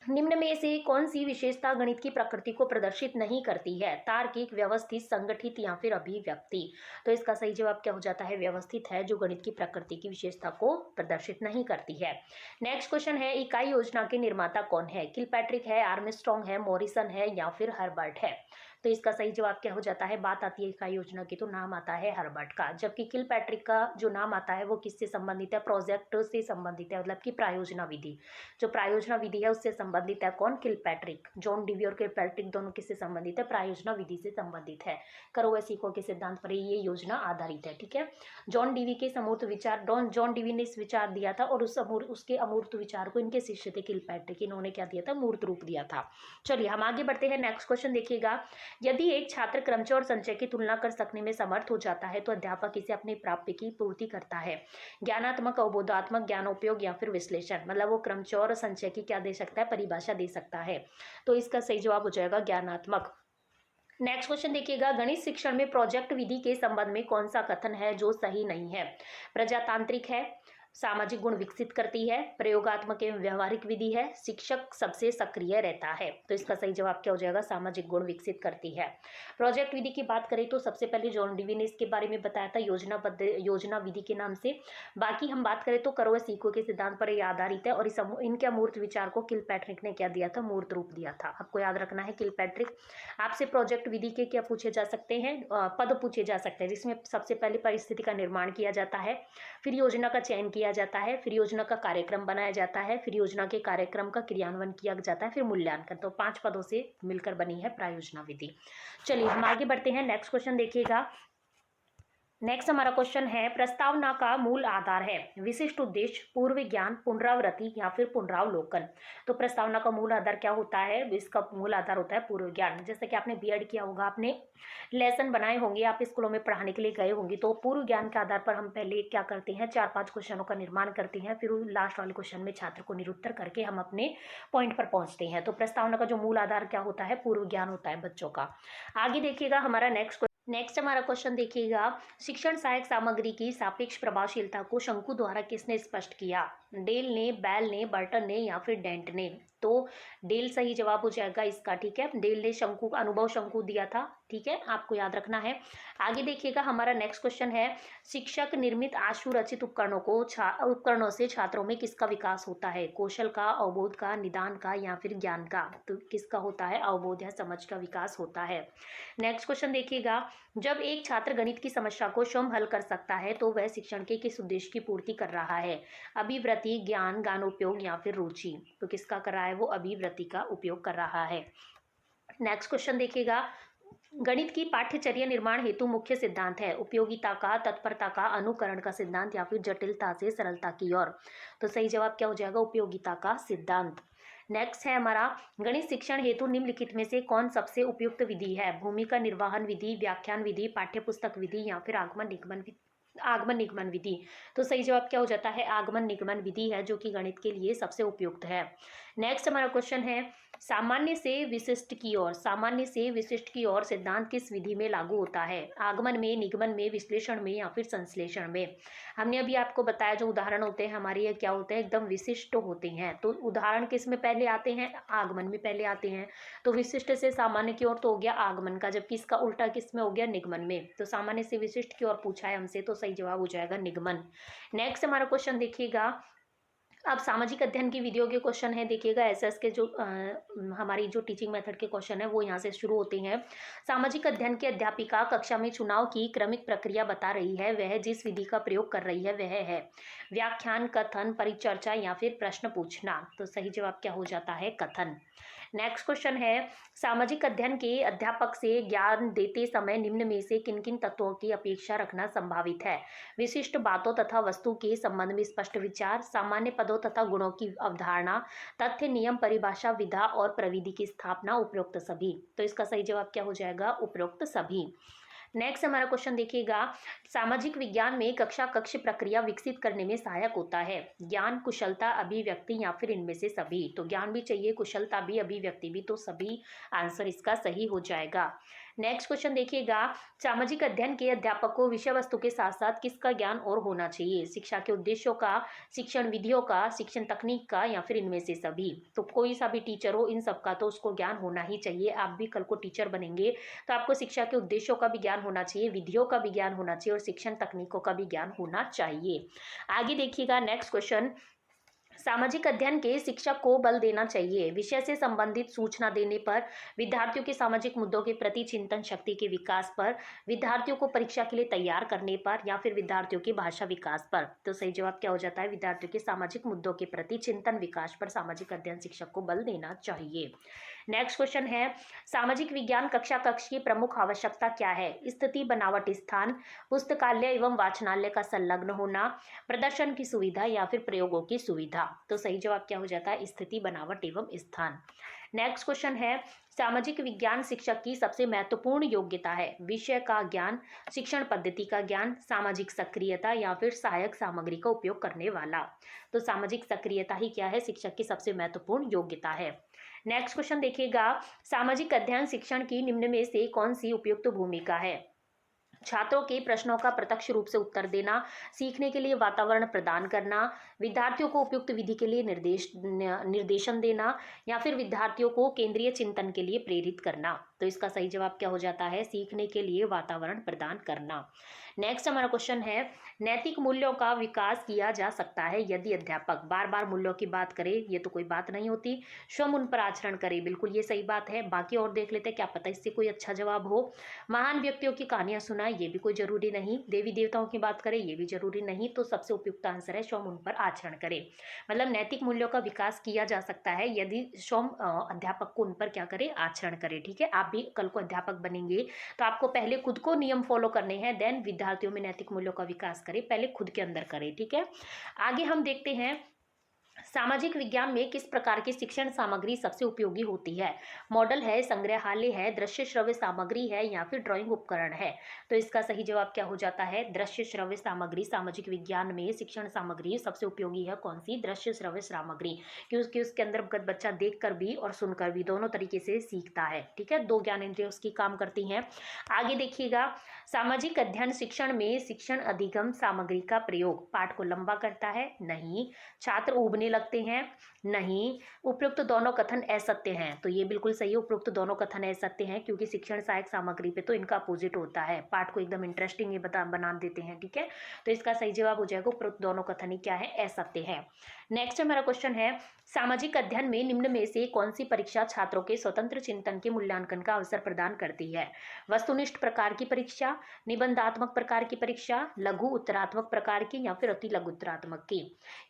निम्न में से कौन सी विशेषता गणित की प्रकृति को प्रदर्शित नहीं करती है। तार्किक, व्यवस्थित, संगठित या फिर अभिव्यक्ति। तो इसका सही जवाब क्या हो जाता है, व्यवस्थित है, जो गणित की प्रकृति की विशेषता को प्रदर्शित नहीं करती है। नेक्स्ट क्वेश्चन है, इकाई योजना के निर्माता कौन है। किलपैट्रिक है, आर्मस्ट्रॉन्ग है, मॉरिसन है या फिर हर्बर्ट है। तो इसका सही जवाब क्या हो जाता है, बात आती है इकाई योजना की तो नाम आता है हर्बर्ट का। जबकि किलपैट्रिक का जो नाम आता है वो किससे संबंधित है, प्रोजेक्ट से संबंधित है, मतलब कि प्रायोजना विधि। जो प्रायोजना विधि है उससे संबंधित है कौन, किलपैट्रिक। जॉन डीवी और किलपैट्रिक दोनों किससे संबंधित है, प्रायोजना विधि से संबंधित है। करो व सीखो के सिद्धांत पर ये योजना आधारित है, ठीक है। जॉन डीवी के समूर्त विचार, जॉन डीवी ने इस विचार दिया था और उसके अमूर्त विचार को इनके शिष्य थे किलपैट्रिक, इन्होंने क्या दिया था, मूर्त रूप दिया था। चलिए हम आगे बढ़ते हैं। नेक्स्ट क्वेश्चन देखिएगा, यदि एक छात्र क्रमचय और संचय की तुलना कर सकने में समर्थ हो जाता है तो अध्यापक इसे अपनी प्राप्ति की पूर्ति करता है। ज्ञानात्मक, अवबोधात्मक, ज्ञानोपयोग या फिर विश्लेषण, मतलब वो क्रमचय और संचय की क्या दे सकता है, परिभाषा दे सकता है। तो इसका सही जवाब हो जाएगा ज्ञानात्मक। नेक्स्ट क्वेश्चन देखिएगा, गणित शिक्षण में प्रोजेक्ट विधि के संबंध में कौन सा कथन है जो सही नहीं है? प्रजातांत्रिक है, सामाजिक गुण विकसित करती है, प्रयोगात्मक एवं व्यवहारिक विधि है, शिक्षक सबसे सक्रिय रहता है। तो इसका सही जवाब क्या हो जाएगा, सामाजिक गुण विकसित करती है। प्रोजेक्ट विधि की बात करें तो सबसे पहले जॉन डीवी ने इसके बारे में बताया था योजना विधि के नाम से। बाकी हम बात करें तो करो व सीखो के सिद्धांत पर यह आधारित है और इनके अमूर्त विचार को किलपैट्रिक ने क्या दिया था, मूर्त रूप दिया था। आपको याद रखना है किलपैट्रिक। आपसे प्रोजेक्ट विधि के क्या पूछे जा सकते हैं, पद पूछे जा सकते हैं, जिसमें सबसे पहले परिस्थिति का निर्माण किया जाता है, फिर योजना का चयन किया जाता है, फिर योजना का कार्यक्रम बनाया जाता है, फिर योजना के कार्यक्रम का क्रियान्वयन किया जाता है, फिर मूल्यांकन। तो 5 पदों से मिलकर बनी है प्रायोजना विधि। चलिए हम आगे बढ़ते हैं। नेक्स्ट क्वेश्चन देखिएगा। नेक्स्ट हमारा क्वेश्चन है, प्रस्तावना का मूल आधार है विशिष्ट उद्देश्य, पूर्व ज्ञान, पुनरावृत्ति या फिर पुनरावलोकन। तो प्रस्तावना का मूल आधार क्या होता है, इसका मूल आधार होता है पूर्व ज्ञान। जैसे कि आपने बीएड किया होगा, आपने लेसन बनाए होंगे, आप स्कूलों में पढ़ाने के लिए गए होंगे, तो पूर्व ज्ञान के आधार पर हम पहले क्या करते हैं, 4-5 क्वेश्चनों का निर्माण करते हैं, फिर लास्ट वाले क्वेश्चन में छात्र को निरुत्तर करके हम अपने पॉइंट पर पहुंचते हैं। तो प्रस्तावना का जो मूल आधार क्या होता है, पूर्व ज्ञान होता है बच्चों का। आगे देखिएगा हमारा नेक्स्ट हमारा क्वेश्चन देखिएगा, शिक्षण सहायक सामग्री की सापेक्ष प्रभावशीलता को शंकु द्वारा किसने स्पष्ट किया? डेल ने, बैल ने, बर्टन ने या फिर डेंट ने? तो डेल सही जवाब हो जाएगा इसका, ठीक है। डेल ने शंकु अनुभव शंकु दिया था, ठीक है, आपको याद रखना है। आगे देखिएगा हमारा नेक्स्ट क्वेश्चन है, शिक्षक निर्मित आशु रचित उपकरणों से छात्रों में किसका विकास होता है? कौशल का, अवबोध का, निदान का या फिर ज्ञान का? तो किसका होता है? अवबोध या समझ का विकास होता है। नेक्स्ट क्वेश्चन देखिएगा, जब एक छात्र गणित की समस्या को स्वयं हल कर सकता है तो वह शिक्षण के किस उद्देश्य की पूर्ति कर रहा है? अभिवृत्ति, ज्ञान, ज्ञानोपयोग या फिर रुचि? तो किसका कर रहा है वो? अभिवृत्ति का उपयोग कर रहा है। नेक्स्ट क्वेश्चन देखिएगा, गणित की पाठ्यचर्या निर्माण हेतु मुख्य सिद्धांत है उपयोगिता का, तत्परता का, अनुकरण का सिद्धांत या फिर जटिलता से सरलता की ओर? तो सही जवाब क्या हो जाएगा? उपयोगिता का सिद्धांत। नेक्स्ट है हमारा, गणित शिक्षण हेतु निम्नलिखित में से कौन सबसे उपयुक्त विधि है? भूमिका निर्वहन विधि, व्याख्यान विधि, पाठ्यपुस्तक विधि या फिर आगमन निगमन विधि? तो सही जवाब क्या हो जाता है? आगमन निगमन विधि है जो कि गणित के लिए सबसे उपयुक्त है। नेक्स्ट हमारा क्वेश्चन है, सामान्य से विशिष्ट की ओर सिद्धांत किस विधि में लागू होता है? आगमन में, निगमन में, विश्लेषण में या फिर संश्लेषण में? हमने अभी आपको बताया जो उदाहरण होते हैं हमारे, ये क्या होते हैं? एकदम विशिष्ट होते हैं। तो उदाहरण किस में पहले आते हैं? आगमन में पहले आते हैं। तो विशिष्ट से सामान्य की ओर तो हो गया आगमन का, जबकि इसका उल्टा किस में हो गया? निगमन में। तो सामान्य से विशिष्ट की ओर पूछा है हमसे, तो सही जवाब हो जाएगा निगमन। नेक्स्ट हमारा क्वेश्चन देखिएगा, अब सामाजिक अध्ययन की वीडियो के क्वेश्चन है, देखिएगा एसएस के जो हमारी जो टीचिंग मेथड के क्वेश्चन है वो यहाँ से शुरू होते हैं। सामाजिक अध्ययन की अध्यापिका कक्षा में चुनाव की क्रमिक प्रक्रिया बता रही है, वह जिस विधि का प्रयोग कर रही है वह है व्याख्यान, कथन, परिचर्चा या फिर प्रश्न पूछना? तो सही जवाब क्या हो जाता है? कथन। नेक्स्ट क्वेश्चन है, सामाजिक अध्ययन के अध्यापक से ज्ञान देते समय निम्न में से किन किन तत्वों की अपेक्षा रखना संभावित है? विशिष्ट बातों तथा वस्तु के संबंध में स्पष्ट विचार, सामान्य पदों तथा गुणों की अवधारणा, तथ्य, नियम, परिभाषा, विधा और प्रविधि की स्थापना, उपरोक्त सभी? तो इसका सही जवाब क्या हो जाएगा? उपरोक्त सभी। नेक्स्ट हमारा क्वेश्चन देखिएगा, सामाजिक विज्ञान में कक्षा कक्ष प्रक्रिया विकसित करने में सहायक होता है ज्ञान, कुशलता, अभिव्यक्ति या फिर इनमें से सभी? तो ज्ञान भी चाहिए, कुशलता भी, अभिव्यक्ति भी, तो सभी आंसर इसका सही हो जाएगा। नेक्स्ट क्वेश्चन देखिएगा, सामाजिक अध्ययन के अध्यापक को विषय वस्तु के साथ साथ किसका ज्ञान और होना चाहिए? शिक्षा के उद्देश्यों का, शिक्षण विधियों का, शिक्षण तकनीक का या फिर इनमें से सभी? तो कोई सा भी टीचर हो, इन सब का तो उसको ज्ञान होना ही चाहिए। आप भी कल को टीचर बनेंगे तो आपको शिक्षा के उद्देश्यों का भी ज्ञान होना चाहिए, विधियों का भी ज्ञान होना चाहिए और शिक्षण तकनीकों का भी ज्ञान होना चाहिए। आगे देखिएगा नेक्स्ट क्वेश्चन, सामाजिक अध्ययन के शिक्षक को बल देना चाहिए विषय से संबंधित सूचना देने पर, विद्यार्थियों के सामाजिक मुद्दों के प्रति चिंतन शक्ति के विकास पर, विद्यार्थियों को परीक्षा के लिए तैयार करने पर या फिर विद्यार्थियों की भाषा विकास पर? तो सही जवाब क्या हो जाता है? विद्यार्थियों के सामाजिक मुद्दों के प्रति चिंतन विकास पर सामाजिक अध्ययन शिक्षक को बल देना चाहिए। नेक्स्ट क्वेश्चन है, सामाजिक विज्ञान कक्षा कक्ष की प्रमुख आवश्यकता क्या है? स्थिति, बनावट, स्थान, पुस्तकालय एवं वाचनालय का संलग्न होना, प्रदर्शन की सुविधा या फिर प्रयोगों की सुविधा? तो सही जवाब क्या हो जाता है? स्थिति, बनावट एवं स्थान। नेक्स्ट क्वेश्चन है, सामाजिक विज्ञान शिक्षक की सबसे महत्वपूर्ण योग्यता है? विषय का ज्ञान, शिक्षण पद्धति का ज्ञान, सामाजिक सक्रियता या फिर सहायक सामग्री का उपयोग करने वाला। तो सामाजिक सक्रियता ही क्या है, शिक्षक की सबसे महत्वपूर्ण योग्यता है। नेक्स्ट क्वेश्चन देखिएगा, सामाजिक अध्ययन शिक्षण की निम्न में से कौन सी उपयुक्त भूमिका है? छात्रों के प्रश्नों का प्रत्यक्ष रूप से उत्तर देना, सीखने के लिए वातावरण प्रदान करना, विद्यार्थियों को उपयुक्त विधि के लिए निर्देशन देना या फिर विद्यार्थियों को केंद्रीय चिंतन के लिए प्रेरित करना। तो इसका सही जवाब क्या हो जाता है, सीखने के लिए वातावरण प्रदान करना। नेक्स्ट हमारा क्वेश्चन है, नैतिक मूल्यों का विकास किया जा सकता है यदि अध्यापक बार बार मूल्यों की बात करे, ये तो कोई बात नहीं होती, स्वयं उन पर आचरण करे। बिल्कुल ये सही बात है। बाकी और देख लेते हैं, क्या पता इससे कोई अच्छा जवाब हो। महान व्यक्तियों की कहानियां सुनाए, ये भी कोई जरूरी नहीं। देवी देवताओं की बात करें, ये भी जरूरी नहीं। तो सबसे उपयुक्त आंसर है स्वयं उन पर आचरण करे। मतलब नैतिक मूल्यों का विकास किया जा सकता है यदि स्वयं अध्यापक को उन पर क्या करे, आचरण करे। ठीक है, आप भी कल को अध्यापक बनेंगे तो आपको पहले खुद को नियम फॉलो करने हैं, देन विद्यार्थियों में नैतिक मूल्यों का विकास करें, पहले खुद के अंदर करें। ठीक है, आगे हम देखते हैं, सामाजिक विज्ञान में किस प्रकार की शिक्षण सामग्री सबसे उपयोगी होती है? मॉडल है, संग्रहालय है, दृश्य श्रव्य सामग्री है या फिर ड्राइंग उपकरण है? तो इसका सही जवाब क्या हो जाता है, दृश्य श्रव्य सामग्री। सामाजिक विज्ञान में शिक्षण सामग्री सबसे उपयोगी है कौन सी, दृश्य श्रव्य सामग्री, क्योंकि उसके अंदर बच्चा देखकर भी और सुनकर भी दोनों तरीके से सीखता है। ठीक है, दो ज्ञानेंद्रियां उसकी काम करती हैं। आगे देखिएगा, सामाजिक अध्ययन शिक्षण में शिक्षण अधिगम सामग्री का प्रयोग पाठ को लंबा करता है? नहीं। छात्र उबने लगते हैं? नहीं। उपयुक्त दोनों कथन असत्य हैं? तो ये बिल्कुल सही है, उपयुक्त दोनों कथन असत्य हैं, क्योंकि शिक्षण सहायक सामग्री पे तो इनका अपोजिट होता है, पाठ को एकदम इंटरेस्टिंग ये बना देते हैं। ठीक है, तो इसका सही जवाब हो जाएगा उपयुक्त दोनों कथन ही क्या है, असत्य है। नेक्स्ट हमारा क्वेश्चन है, सामाजिक अध्ययन में निम्न में से कौन सी परीक्षा छात्रों के स्वतंत्र चिंतन के मूल्यांकन का अवसर प्रदान करती है? वस्तुनिष्ठ प्रकार की परीक्षा, निबंधात्मक प्रकार की परीक्षा, लघु उत्तरात्मक प्रकार की या फिर अति लघु उत्तरात्मक की?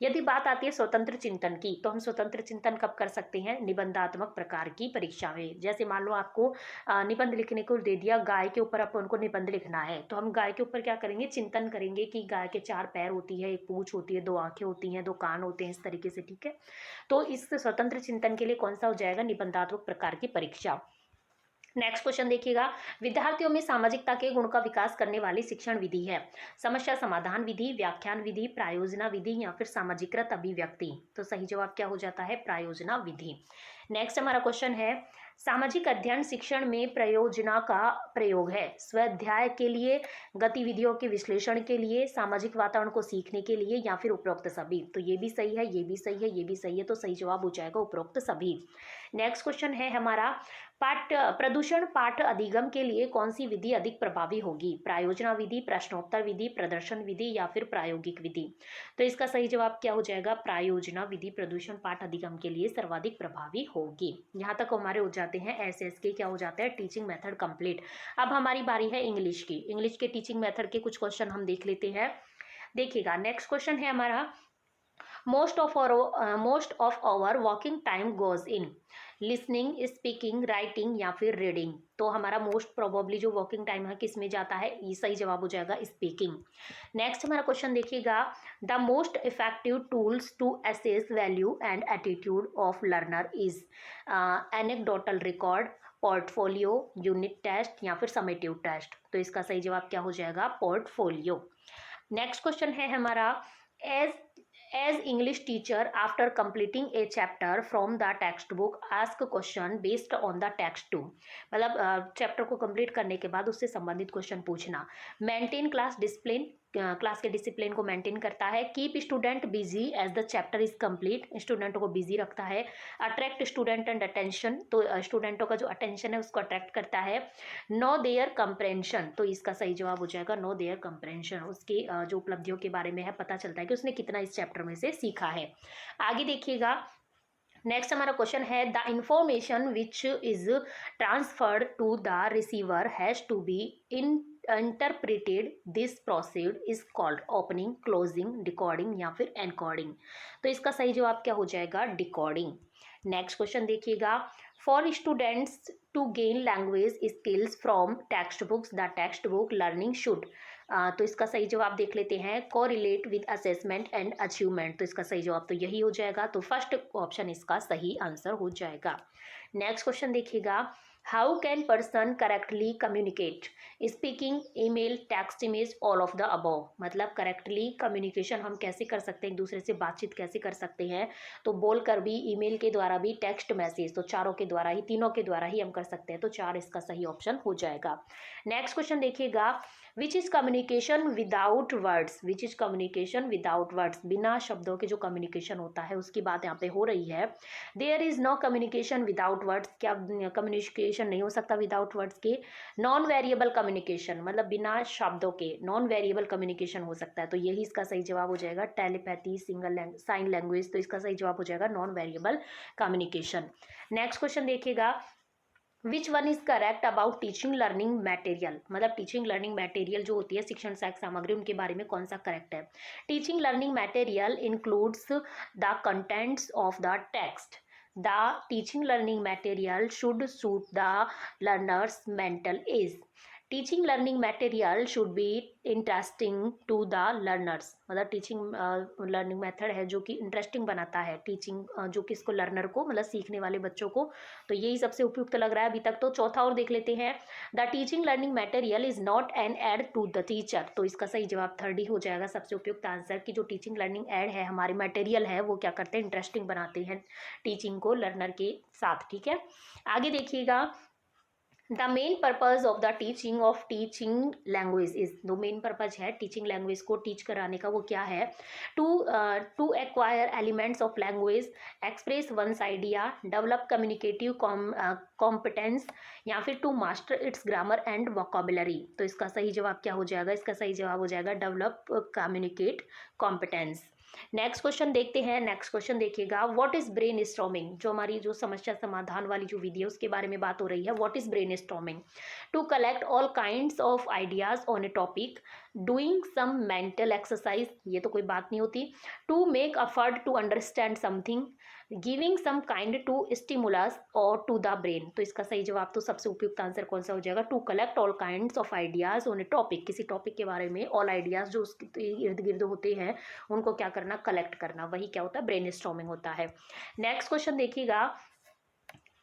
यदि बात आती है स्वतंत्र चिंतन की, तो हम स्वतंत्र चिंतन कब कर सकते हैं, निबंधात्मक प्रकार की परीक्षा में। जैसे मान लो आपको निबंध लिखने को दे दिया, गाय के ऊपर आपको उनको निबंध लिखना है, तो हम गाय के ऊपर क्या करेंगे, चिंतन करेंगे कि गाय के 4 पैर होती है, एक पूंछ होती है, 2 आंखें होती हैं, 2 कान होते हैं, इस तरीके से। ठीक है, तो इस स्वतंत्र चिंतन के लिए कौन सा हो जाएगा, निबंधात्मक प्रकार की परीक्षा। नेक्स्ट क्वेश्चन देखिएगा, विद्यार्थियों में सामाजिकता के गुण का विकास करने वाली शिक्षण विधि है? समस्या समाधान विधि, व्याख्यान विधि, प्रायोजना विधि या फिर सामाजिकृत अभिव्यक्ति? तो सही जवाब क्या हो जाता है, प्रायोजना विधि। नेक्स्ट हमारा क्वेश्चन है, सामाजिक अध्ययन शिक्षण में प्रयोजना का प्रयोग है? स्वाध्याय के लिए, गतिविधियों के विश्लेषण के लिए, सामाजिक वातावरण को सीखने के लिए या फिर उपरोक्त सभी? तो ये भी सही है, ये भी सही है, ये भी सही है, तो सही जवाब हो जाएगा उपरोक्त सभी। नेक्स्ट क्वेश्चन है हमारा, प्रदूषण पाठ अधिगम के लिए कौन सी विधि अधिक प्रभावी होगी? प्रायोजना विधि, प्रश्नोत्तर विधि, प्रदर्शन विधि या फिर प्रायोगिक विधि? तो इसका सही जवाब क्या हो जाएगा, प्रायोजना विधि प्रदूषण पाठ अधिगम के लिए सर्वाधिक प्रभावी होगी। यहाँ तक हमारे हो जाते हैं एसएस के क्या हो जाते हैं, टीचिंग मेथड कंप्लीट। अब हमारी बारी है इंग्लिश की। इंग्लिश के टीचिंग मेथड के कुछ क्वेश्चन हम देख लेते हैं। देखिएगा, नेक्स्ट क्वेश्चन है हमारा, most of our walking time goes in listening, speaking, writing या फिर रीडिंग? तो हमारा मोस्ट प्रोबेबली जो वॉकिंग टाइम है किस में जाता है, ये सही जवाब हो जाएगा स्पीकिंग। नेक्स्ट हमारा क्वेश्चन देखिएगा, the most effective tools to assess value and attitude of learner is anecdotal record, portfolio, unit test या फिर समेटिव टेस्ट? तो इसका सही जवाब क्या हो जाएगा, पोर्टफोलियो। नेक्स्ट क्वेश्चन है हमारा, as English teacher after completing a chapter from the textbook ask question based on the text too? मतलब चैप्टर को कंप्लीट करने के बाद उससे संबंधित क्वेश्चन पूछना। मेंटेन क्लास डिसिप्लिन, क्लास के डिसिप्लिन को मेंटेन करता है। Keep student busy as the chapter is complete, स्टूडेंटों को बिजी रखता है। अट्रैक्ट स्टूडेंट एंड अटेंशन, तो स्टूडेंटों का जो अटेंशन है उसको अट्रैक्ट करता है। नो देयर कंप्रेंशन, तो इसका सही जवाब हो जाएगा नो देयर कंप्रेंशन। उसकी जो उपलब्धियों के बारे में है, पता चलता है कि उसने कितना इस चैप्टर में से सीखा है। आगे देखिएगा, नेक्स्ट हमारा क्वेश्चन है, the information which is transferred to the receiver has to be interpreted, this proceed is called opening, closing, decoding या फिर एनकोडिंग? तो इसका सही जवाब क्या हो जाएगा, डिकोडिंग। नेक्स्ट क्वेश्चन देखिएगा, for students to gain language skills from text books the text book learning should तो इसका सही जवाब देख लेते हैं, correlate with assessment and achievement. तो इसका सही जवाब तो यही हो जाएगा। तो फर्स्ट ऑप्शन इसका सही आंसर हो जाएगा। नेक्स्ट क्वेश्चन देखिएगा, how can person correctly communicate, speaking, email, text, image, all of the above. मतलब करेक्टली कम्युनिकेशन हम कैसे कर सकते हैं, एक दूसरे से बातचीत कैसे कर सकते हैं, तो बोल कर भी, ईमेल के द्वारा भी, टेक्स्ट मैसेज, तो चारों के द्वारा ही, तीनों के द्वारा ही हम कर सकते हैं। तो 4 इसका सही ऑप्शन हो जाएगा। नेक्स्ट क्वेश्चन देखिएगा, which is communication without words, which is communication without words, बिना शब्दों के जो कम्युनिकेशन होता है उसकी बात यहाँ पे हो रही है। There is no communication without words, क्या कम्युनिकेशन नहीं हो सकता विदाउट वर्ड्स के। नॉन वेरिएबल कम्युनिकेशन, मतलब बिना शब्दों के नॉन वेरिएबल कम्युनिकेशन हो सकता है। तो यही इसका सही जवाब हो जाएगा, टेलीपैथी, सिंगल साइन लैंग्वेज। तो इसका सही जवाब हो जाएगा non variable communication. Next question देखिएगा, which one is correct about teaching learning material, मतलब टीचिंग लर्निंग मटेरियल जो होती है, शिक्षण सहायक सामग्री, उनके बारे में कौन सा करेक्ट है। Teaching learning material includes the contents of the text, the teaching learning material should suit the learners mental age, teaching learning material should be interesting to the learners, मतलब टीचिंग लर्निंग मेथड है जो कि interesting बनाता है teaching, जो कि इसको learner को, मतलब सीखने वाले बच्चों को। तो यही सबसे उपयुक्त लग रहा है अभी तक। तो चौथा और देख लेते हैं, the teaching learning material is not an aid to the teacher. तो इसका सही जवाब थर्ड ही हो जाएगा, सबसे उपयुक्त आंसर, की जो टीचिंग लर्निंग एड है, हमारे मटेरियल है, वो क्या करते हैं, इंटरेस्टिंग बनाते हैं टीचिंग को लर्नर के साथ। ठीक है, आगे देखिएगा, the main purpose of the teaching language is, जो मेन पर्पज है टीचिंग लैंग्वेज को टीच कराने का, वो क्या है। To acquire elements of language, express one's idea, develop communicative competence, या फिर to master its grammar and vocabulary. तो इसका सही जवाब क्या हो जाएगा, इसका सही जवाब हो जाएगा develop communicate competence. Next question देखते हैं। नेक्स्ट क्वेश्चन देखिएगा, व्हाट इज ब्रेन स्टॉर्मिंग, जो हमारी जो समस्या समाधान वाली जो विधि है उसके बारे में बात हो रही है। What is brain storming, to collect all kinds of ideas on a topic, doing some mental exercise, ये तो कोई बात नहीं होती, to make effort to understand something, giving some kind to stimulus और टू द ब्रेन। तो इसका सही जवाब तो सबसे उपयुक्त आंसर कौन सा हो जाएगा, to collect all kinds of ideas on a topic, किसी टॉपिक के बारे में ऑल आइडियाज जो उसके इर्द गिर्द होते हैं उनको क्या करना, कलेक्ट करना, वही क्या होता है, ब्रेन स्टॉर्मिंग होता है। नेक्स्ट क्वेश्चन देखिएगा,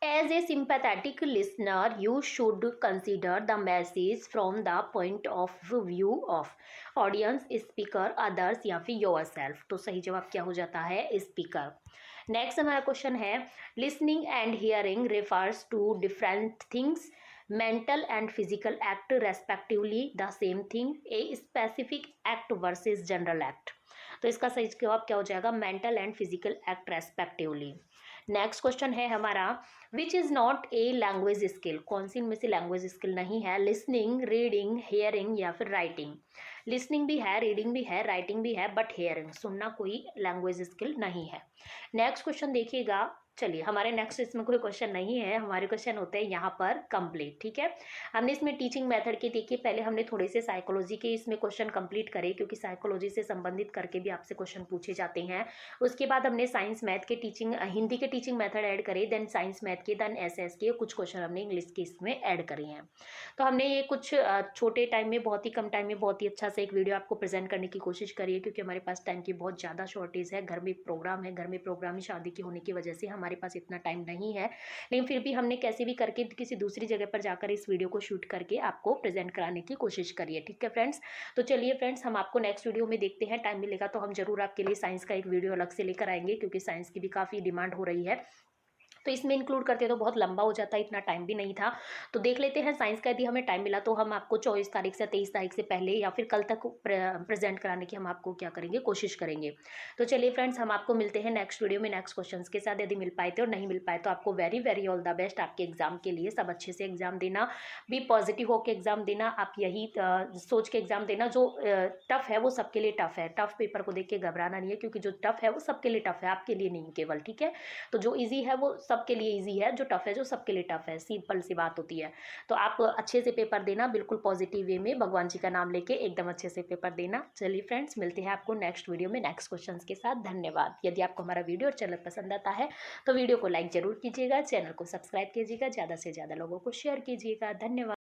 as a sympathetic listener you should consider the message from the point of view of audience, speaker, others या फिर yourself। तो सही जवाब क्या हो जाता है, स्पीकर। नेक्स्ट हमारा क्वेश्चन है, listening and hearing refers to different things, mental and physical act respectively the same thing, a specific act versus general act. तो इसका सही जवाब क्या हो जाएगा, mental and physical act respectively. Next question है हमारा, which is not a language skill, कौन सी इनमें से लैंग्वेज स्किल नहीं है, लिसनिंग, रीडिंग, हेयरिंग या फिर राइटिंग। लिसनिंग भी है, रीडिंग भी है, राइटिंग भी है, बट हेयरिंग, सुनना कोई लैंग्वेज स्किल नहीं है। नेक्स्ट क्वेश्चन देखिएगा, चलिए हमारे नेक्स्ट इसमें कोई क्वेश्चन नहीं है, हमारे क्वेश्चन होते हैं यहाँ पर कंप्लीट। ठीक है, हमने इसमें टीचिंग मेथड के देखिए, पहले हमने थोड़े से साइकोलॉजी के इसमें क्वेश्चन कंप्लीट करे, क्योंकि साइकोलॉजी से संबंधित करके भी आपसे क्वेश्चन पूछे जाते हैं। उसके बाद हमने साइंस मैथ के टीचिंग, हिंदी के टीचिंग मेथड ऐड करे, देन साइंस मैथ के, देन एसएस के, कुछ क्वेश्चन हमने इंग्लिश के इसमें ऐड करे हैं। तो हमने ये कुछ छोटे टाइम में, बहुत ही कम टाइम में, बहुत ही अच्छा से एक वीडियो आपको प्रेजेंट करने की कोशिश करी है, क्योंकि हमारे पास टाइम की बहुत ज़्यादा शॉर्टेज है, घर में प्रोग्राम है, घर में प्रोग्राम ही शादी की होने की वजह से हमारे पास इतना टाइम नहीं है, लेकिन फिर भी हमने कैसे भी करके किसी दूसरी जगह पर जाकर इस वीडियो को शूट करके आपको प्रेजेंट कराने की कोशिश करी है। ठीक है फ्रेंड्स, तो चलिए फ्रेंड्स, हम आपको नेक्स्ट वीडियो में देखते हैं, टाइम मिलेगा तो हम जरूर आपके लिए साइंस का एक वीडियो अलग से लेकर आएंगे, क्योंकि साइंस की भी काफ़ी डिमांड हो रही है। तो इसमें इंक्लूड करते तो बहुत लंबा हो जाता है, इतना टाइम भी नहीं था। तो देख लेते हैं साइंस का, यदि हमें टाइम मिला तो हम आपको 24 तारीख से 23 तारीख से पहले या फिर कल तक प्रेजेंट कराने की हम आपको क्या करेंगे, कोशिश करेंगे। तो चलिए फ्रेंड्स, हम आपको मिलते हैं नेक्स्ट वीडियो में नेक्स्ट क्वेश्चंस के साथ। यदि मिल पाए तो और नहीं मिल पाए तो आपको very very all the best आपके एग्जाम के लिए। सब अच्छे से एग्जाम देना, भी पॉजिटिव होकर एग्जाम देना, आप यही सोच के एग्जाम देना, जो टफ है वो सबके लिए टफ है। टफ पेपर को देख के घबराना नहीं है, क्योंकि जो टफ है वो सबके लिए टफ है, आपके लिए नहीं केवल। ठीक है, तो जो ईजी है वो सबके लिए ईजी है, जो टफ है जो सबके लिए टफ है, सिंपल सी बात होती है। तो आप अच्छे से पेपर देना, बिल्कुल पॉजिटिव वे में, भगवान जी का नाम लेके एकदम अच्छे से पेपर देना। चलिए फ्रेंड्स, मिलते हैं आपको नेक्स्ट वीडियो में नेक्स्ट क्वेश्चंस के साथ। धन्यवाद। यदि आपको हमारा वीडियो और चैनल पसंद आता है तो वीडियो को लाइक जरूर कीजिएगा, चैनल को सब्सक्राइब कीजिएगा, ज़्यादा से ज़्यादा लोगों को शेयर कीजिएगा। धन्यवाद।